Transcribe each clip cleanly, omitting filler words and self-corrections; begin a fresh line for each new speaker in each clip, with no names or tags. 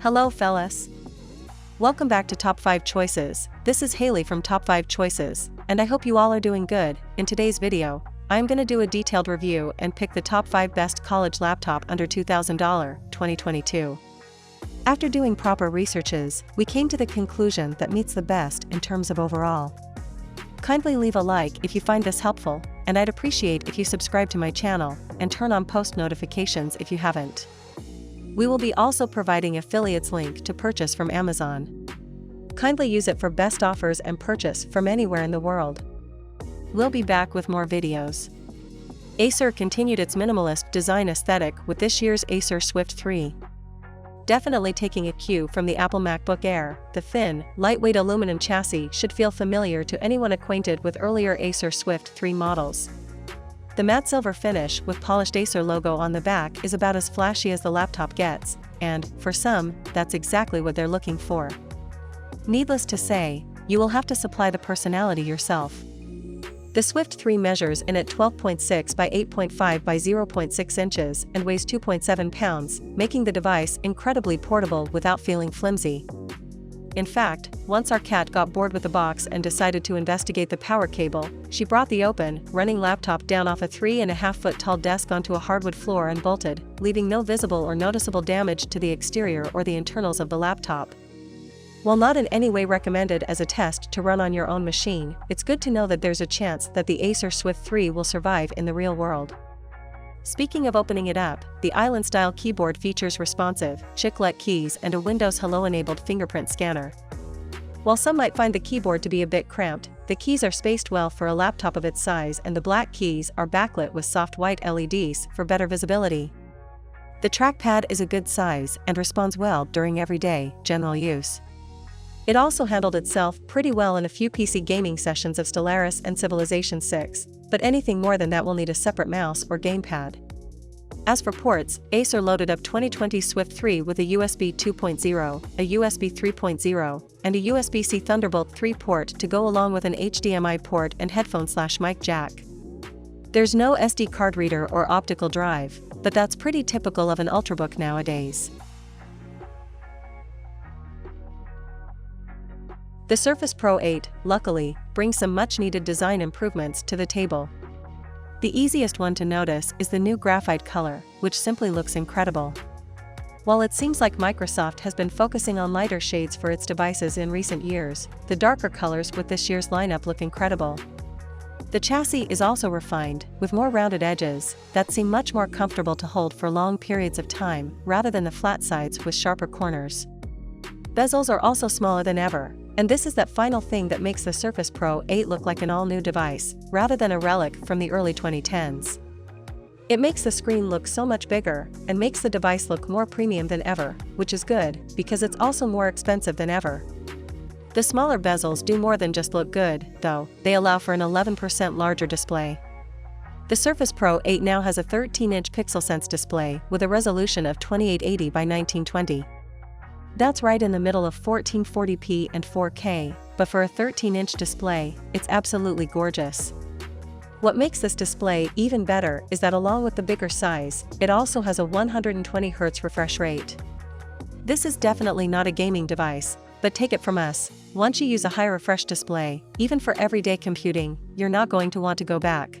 Hello fellas. Welcome back to Top 5 Choices. This is Haley from Top 5 Choices, and I hope you all are doing good. In today's video, I'm gonna do a detailed review and pick the top 5 best college laptop under $2,000, 2022. After doing proper researches, we came to the conclusion that meets the best in terms of overall. Kindly leave a like if you find this helpful, and I'd appreciate if you subscribe to my channel and turn on post notifications if you haven't. We will be also providing affiliates link to purchase from Amazon. Kindly use it for best offers and purchase from anywhere in the world. We'll be back with more videos. Acer continued its minimalist design aesthetic with this year's Acer Swift 3. Definitely taking a cue from the Apple MacBook Air, the thin, lightweight aluminum chassis should feel familiar to anyone acquainted with earlier Acer Swift 3 models. The matte silver finish with polished Acer logo on the back is about as flashy as the laptop gets, and, for some, that's exactly what they're looking for. Needless to say, you will have to supply the personality yourself. The Swift 3 measures in at 12.6 by 8.5 by 0.6 inches and weighs 2.7 pounds, making the device incredibly portable without feeling flimsy. In fact, once our cat got bored with the box and decided to investigate the power cable, she brought the open, running laptop down off a 3.5-foot tall desk onto a hardwood floor and bolted, leaving no visible or noticeable damage to the exterior or the internals of the laptop. While not in any way recommended as a test to run on your own machine, it's good to know that there's a chance that the Acer Swift 3 will survive in the real world. Speaking of opening it up, the Island-style keyboard features responsive, chiclet keys and a Windows Hello-enabled fingerprint scanner. While some might find the keyboard to be a bit cramped, the keys are spaced well for a laptop of its size, and the black keys are backlit with soft white LEDs for better visibility. The trackpad is a good size and responds well during everyday, general use. It also handled itself pretty well in a few PC gaming sessions of Stellaris and Civilization 6, but anything more than that will need a separate mouse or gamepad. As for ports, Acer loaded up 2020 Swift 3 with a USB 2.0, a USB 3.0, and a USB-C Thunderbolt 3 port to go along with an HDMI port and headphone/mic jack. There's no SD card reader or optical drive, but that's pretty typical of an Ultrabook nowadays. The Surface Pro 8, luckily, brings some much-needed design improvements to the table. The easiest one to notice is the new graphite color, which simply looks incredible. While it seems like Microsoft has been focusing on lighter shades for its devices in recent years, the darker colors with this year's lineup look incredible. The chassis is also refined, with more rounded edges that seem much more comfortable to hold for long periods of time, rather than the flat sides with sharper corners. Bezels are also smaller than ever, and this is that final thing that makes the Surface Pro 8 look like an all-new device, rather than a relic from the early 2010s. It makes the screen look so much bigger, and makes the device look more premium than ever, which is good, because it's also more expensive than ever. The smaller bezels do more than just look good, though. They allow for an 11% larger display. The Surface Pro 8 now has a 13-inch PixelSense display with a resolution of 2880 by 1920. That's right in the middle of 1440p and 4K, but for a 13-inch display, it's absolutely gorgeous. What makes this display even better is that along with the bigger size, it also has a 120Hz refresh rate. This is definitely not a gaming device, but take it from us, once you use a high refresh display, even for everyday computing, you're not going to want to go back.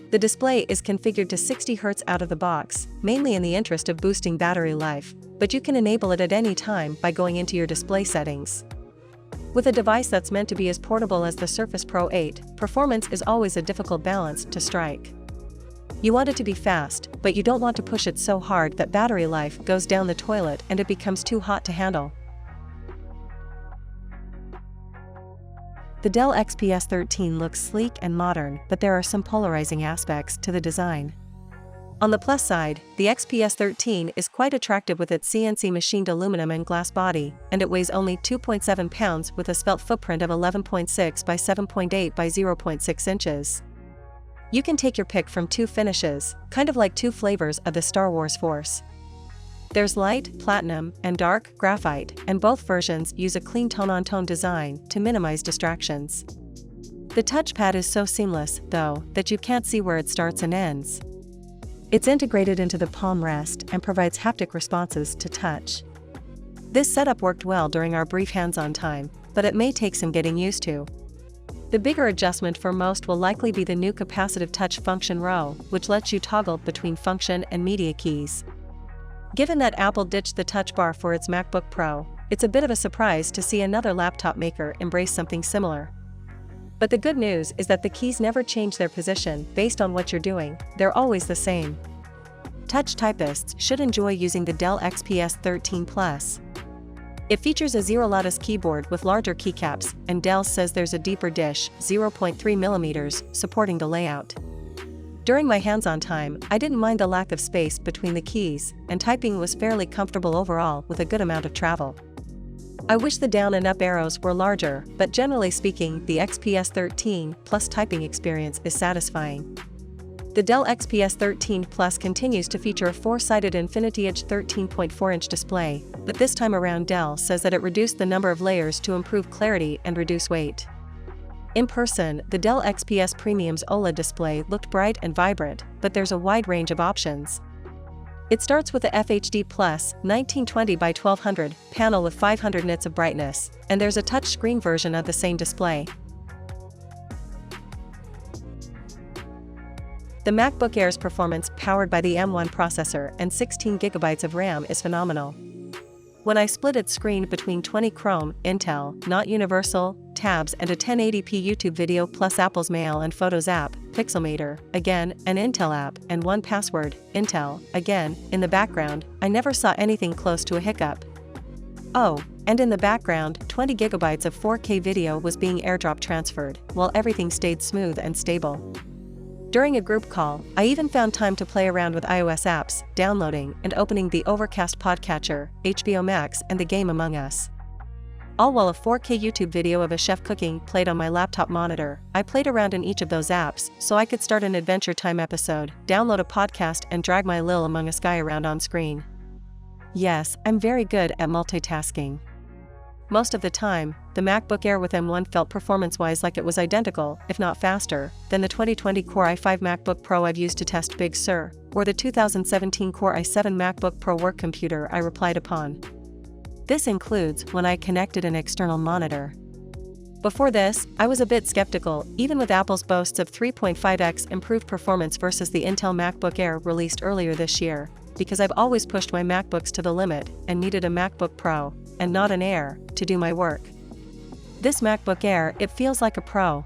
The display is configured to 60Hz out of the box, mainly in the interest of boosting battery life, but you can enable it at any time by going into your display settings. With a device that's meant to be as portable as the Surface Pro 8, performance is always a difficult balance to strike. You want it to be fast, but you don't want to push it so hard that battery life goes down the toilet and it becomes too hot to handle. The Dell XPS 13 looks sleek and modern, but there are some polarizing aspects to the design. On the plus side, the XPS 13 is quite attractive with its CNC machined aluminum and glass body, and it weighs only 2.7 pounds with a svelte footprint of 11.6 by 7.8 by 0.6 inches. You can take your pick from two finishes, kind of like two flavors of the Star Wars Force. There's light, platinum, and dark, graphite, and both versions use a clean tone-on-tone design to minimize distractions. The touchpad is so seamless, though, that you can't see where it starts and ends. It's integrated into the palm rest and provides haptic responses to touch. This setup worked well during our brief hands-on time, but it may take some getting used to. The bigger adjustment for most will likely be the new capacitive touch function row, which lets you toggle between function and media keys. Given that Apple ditched the touch bar for its MacBook Pro, it's a bit of a surprise to see another laptop maker embrace something similar. But the good news is that the keys never change their position based on what you're doing, they're always the same. Touch typists should enjoy using the Dell XPS 13 Plus. It features a Zero Lotus keyboard with larger keycaps, and Dell says there's a deeper dish, 0.3mm, supporting the layout. During my hands-on time, I didn't mind the lack of space between the keys, and typing was fairly comfortable overall with a good amount of travel. I wish the down and up arrows were larger, but generally speaking, the XPS 13 Plus typing experience is satisfying. The Dell XPS 13 Plus continues to feature a 4-sided Infinity Edge 13.4-inch display, but this time around Dell says that it reduced the number of layers to improve clarity and reduce weight. In person, the Dell XPS Premium's OLED display looked bright and vibrant, but there's a wide range of options. It starts with the FHD Plus 1920 by 1200 panel with 500 nits of brightness, and there's a touchscreen version of the same display. The MacBook Air's performance, powered by the M1 processor and 16GB of RAM, is phenomenal. When I split its screen between 20 Chrome, Intel, Not Universal, tabs and a 1080p YouTube video plus Apple's Mail and Photos app, Pixelmator, again, an Intel app, and 1Password, Intel, again, in the background, I never saw anything close to a hiccup. Oh, and in the background, 20GB of 4K video was being airdrop transferred, while everything stayed smooth and stable. During a group call, I even found time to play around with iOS apps, downloading and opening the Overcast podcatcher, HBO Max and the game Among Us. All while a 4K YouTube video of a chef cooking played on my laptop monitor. I played around in each of those apps so I could start an Adventure Time episode, download a podcast and drag my Lil Among Us guy around on screen. Yes, I'm very good at multitasking. Most of the time, the MacBook Air with M1 felt performance-wise like it was identical, if not faster, than the 2020 Core i5 MacBook Pro I've used to test Big Sur, or the 2017 Core i7 MacBook Pro work computer I relied upon. This includes when I connected an external monitor. Before this, I was a bit skeptical, even with Apple's boasts of 3.5x improved performance versus the Intel MacBook Air released earlier this year, because I've always pushed my MacBooks to the limit and needed a MacBook Pro, and not an Air, to do my work. This MacBook Air, it feels like a Pro.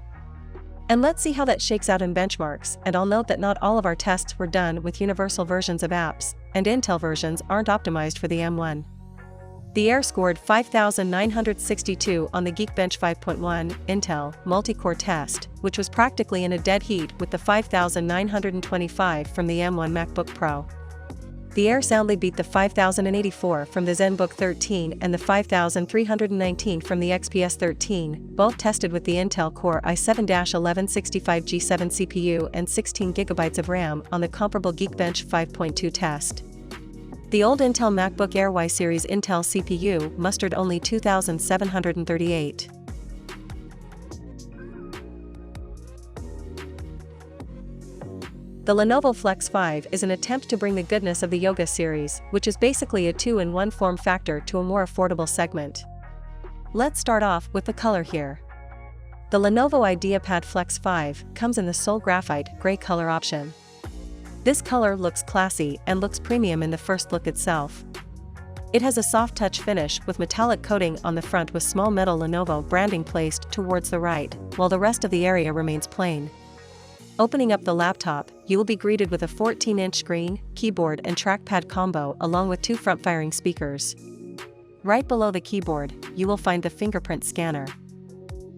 And let's see how that shakes out in benchmarks, and I'll note that not all of our tests were done with universal versions of apps, and Intel versions aren't optimized for the M1. The Air scored 5,962 on the Geekbench 5.1 Intel multi-core test, which was practically in a dead heat with the 5,925 from the M1 MacBook Pro. The Air soundly beat the 5,084 from the ZenBook 13 and the 5,319 from the XPS 13, both tested with the Intel Core i7-1165G7 CPU and 16GB of RAM on the comparable Geekbench 5.2 test. The old Intel MacBook Air Y Series Intel CPU mustered only 2,738. The Lenovo Flex 5 is an attempt to bring the goodness of the Yoga series, which is basically a 2-in-1 form factor, to a more affordable segment. Let's start off with the color here. The Lenovo IdeaPad Flex 5 comes in the Sol Graphite gray color option. This color looks classy and looks premium in the first look itself. It has a soft touch finish with metallic coating on the front with small metal Lenovo branding placed towards the right, while the rest of the area remains plain. Opening up the laptop, you will be greeted with a 14-inch screen, keyboard and trackpad combo along with 2 front-firing speakers. Right below the keyboard, you will find the fingerprint scanner.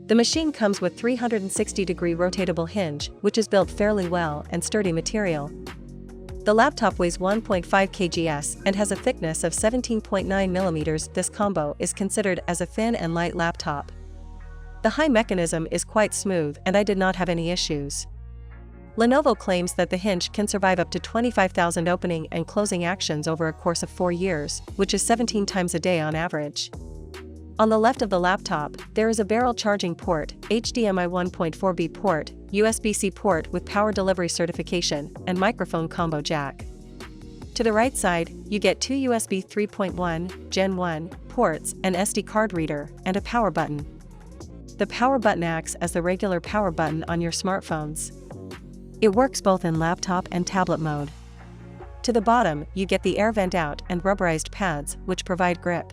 The machine comes with 360-degree rotatable hinge, which is built fairly well and sturdy material. The laptop weighs 1.5 kgs and has a thickness of 17.9 mm. This combo is considered as a thin and light laptop. The high mechanism is quite smooth and I did not have any issues. Lenovo claims that the hinge can survive up to 25,000 opening and closing actions over a course of 4 years, which is 17 times a day on average. On the left of the laptop, there is a barrel charging port, HDMI 1.4b port, USB-C port with power delivery certification, and microphone combo jack. To the right side, you get two USB 3.1 Gen 1 ports, an SD card reader, and a power button. The power button acts as the regular power button on your smartphones. It works both in laptop and tablet mode. To the bottom, you get the air vent out and rubberized pads, which provide grip.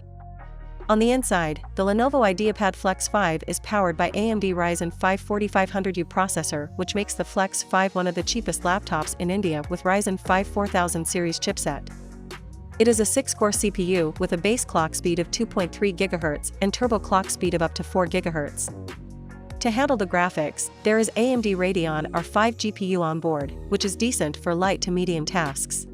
On the inside, the Lenovo IdeaPad Flex 5 is powered by AMD Ryzen 5 4500U processor, which makes the Flex 5 one of the cheapest laptops in India with Ryzen 5 4000 series chipset. It is a 6-core CPU with a base clock speed of 2.3 GHz and turbo clock speed of up to 4 GHz. To handle the graphics, there is AMD Radeon R5 GPU on board, which is decent for light to medium tasks.